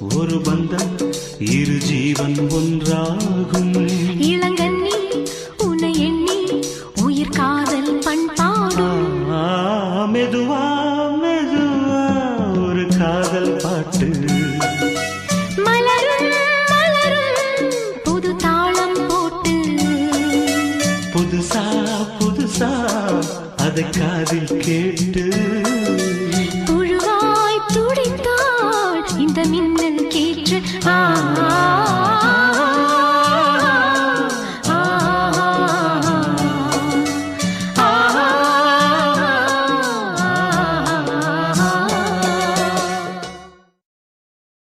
ஒரு பந்தம் இரு ஜீவன் ஒன்றாகும். இளங்கண்ணி உன்னை எண்ணி உயிர் காதல் பண்பாடும். மெதுவா மெதுவா ஒரு காதல் பாட்டு. மலரும் மலரும் புது தாளம் போட்டு. புதுசா புதுசா அதை காதில் கேட்டு